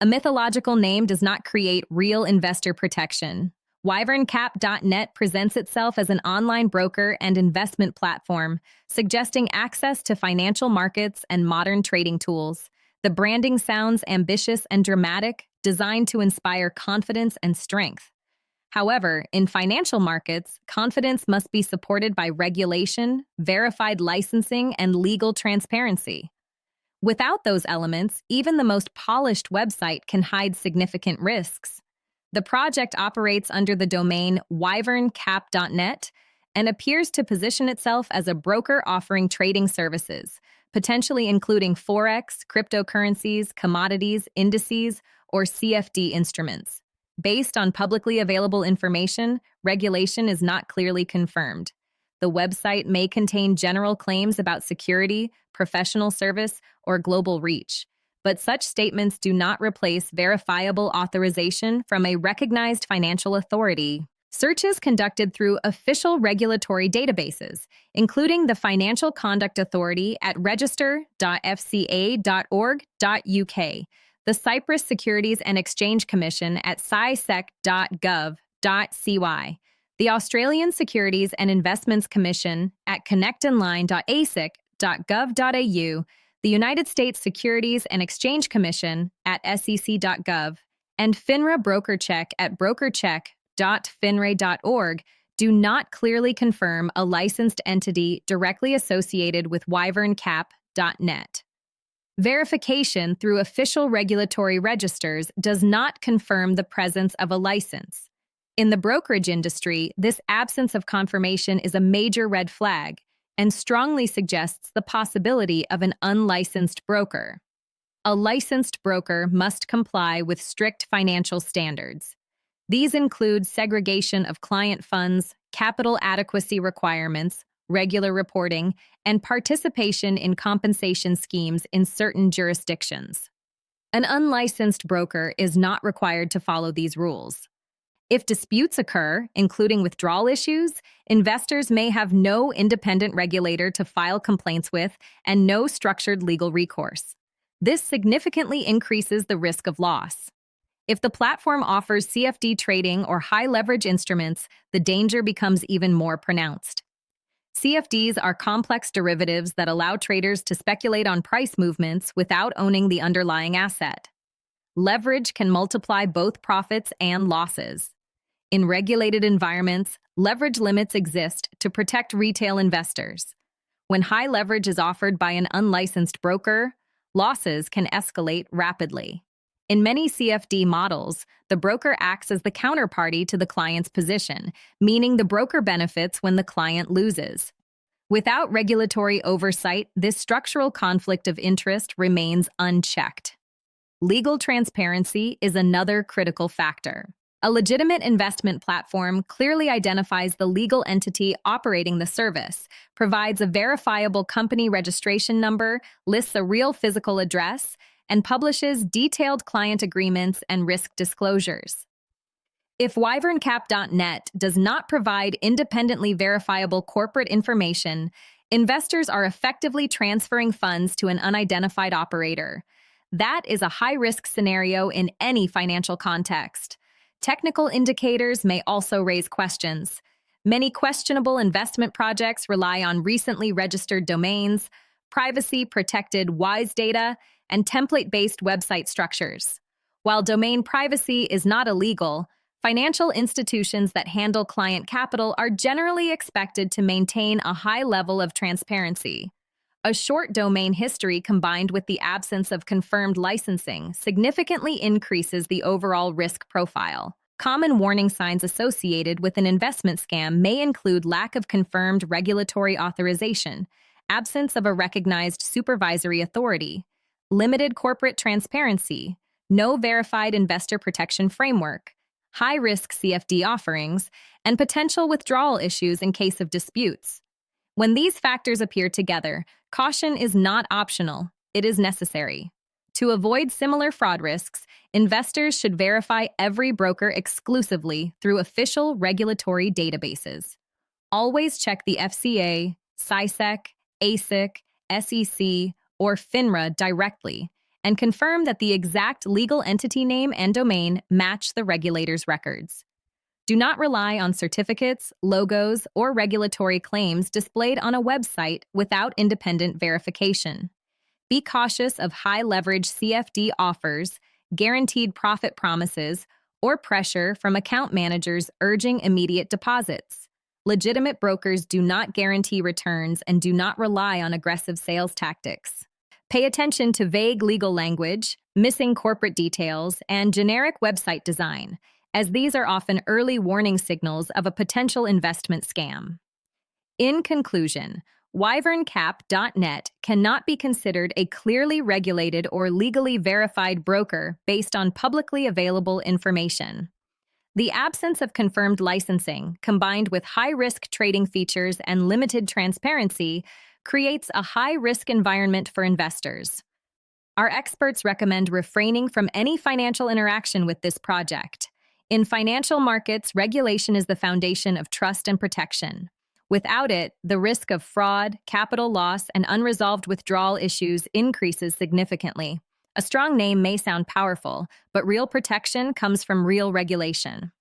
A mythological name does not create real investor protection. Wyverncap.net presents itself as an online broker and investment platform, suggesting access to financial markets and modern trading tools. The branding sounds ambitious and dramatic, designed to inspire confidence and strength. However, in financial markets, confidence must be supported by regulation, verified licensing, and legal transparency. Without those elements, even the most polished website can hide significant risks. The project operates under the domain wyverncap.net and appears to position itself as a broker offering trading services, potentially including Forex, cryptocurrencies, commodities, indices, or CFD instruments. Based on publicly available information, regulation is not clearly confirmed. The website may contain general claims about security, professional service, or global reach, but such statements do not replace verifiable authorization from a recognized financial authority. Searches conducted through official regulatory databases, including the Financial Conduct Authority at register.fca.org.uk, the Cyprus Securities and Exchange Commission at scisec.gov.cy, the Australian Securities and Investments Commission at connectonline.asic.gov.au, the United States Securities and Exchange Commission at sec.gov, and FINRA BrokerCheck at brokercheck.finra.org do not clearly confirm a licensed entity directly associated with wyverncap.net. Verification through official regulatory registers does not confirm the presence of a license. In the brokerage industry, this absence of confirmation is a major red flag and strongly suggests the possibility of an unlicensed broker. A licensed broker must comply with strict financial standards. These include segregation of client funds, capital adequacy requirements, regular reporting, and participation in compensation schemes in certain jurisdictions. An unlicensed broker is not required to follow these rules. If disputes occur, including withdrawal issues, investors may have no independent regulator to file complaints with and no structured legal recourse. This significantly increases the risk of loss. If the platform offers CFD trading or high-leverage instruments, the danger becomes even more pronounced. CFDs are complex derivatives that allow traders to speculate on price movements without owning the underlying asset. Leverage can multiply both profits and losses. In regulated environments, leverage limits exist to protect retail investors. When high leverage is offered by an unlicensed broker, losses can escalate rapidly. In many CFD models, the broker acts as the counterparty to the client's position, meaning the broker benefits when the client loses. Without regulatory oversight, this structural conflict of interest remains unchecked. Legal transparency is another critical factor. A legitimate investment platform clearly identifies the legal entity operating the service, provides a verifiable company registration number, lists a real physical address, and publishes detailed client agreements and risk disclosures. If wyverncap.net does not provide independently verifiable corporate information, investors are effectively transferring funds to an unidentified operator. That is a high-risk scenario in any financial context. Technical indicators may also raise questions. Many questionable investment projects rely on recently registered domains, privacy-protected WISE data, and template-based website structures. While domain privacy is not illegal, financial institutions that handle client capital are generally expected to maintain a high level of transparency. A short domain history combined with the absence of confirmed licensing significantly increases the overall risk profile. Common warning signs associated with an investment scam may include lack of confirmed regulatory authorization, absence of a recognized supervisory authority, limited corporate transparency, no verified investor protection framework, high-risk CFD offerings, and potential withdrawal issues in case of disputes. When these factors appear together, caution is not optional, it is necessary. To avoid similar fraud risks, investors should verify every broker exclusively through official regulatory databases. Always check the FCA, CISEC, ASIC, SEC, or FINRA directly, and confirm that the exact legal entity name and domain match the regulator's records. Do not rely on certificates, logos, or regulatory claims displayed on a website without independent verification. Be cautious of high-leverage CFD offers, guaranteed profit promises, or pressure from account managers urging immediate deposits. Legitimate brokers do not guarantee returns and do not rely on aggressive sales tactics. Pay attention to vague legal language, missing corporate details, and generic website design, as these are often early warning signals of a potential investment scam. In conclusion, wyverncap.net cannot be considered a clearly regulated or legally verified broker based on publicly available information. The absence of confirmed licensing, combined with high-risk trading features and limited transparency, creates a high-risk environment for investors. Our experts recommend refraining from any financial interaction with this project. In financial markets, regulation is the foundation of trust and protection. Without it, the risk of fraud, capital loss, and unresolved withdrawal issues increases significantly. A strong name may sound powerful, but real protection comes from real regulation.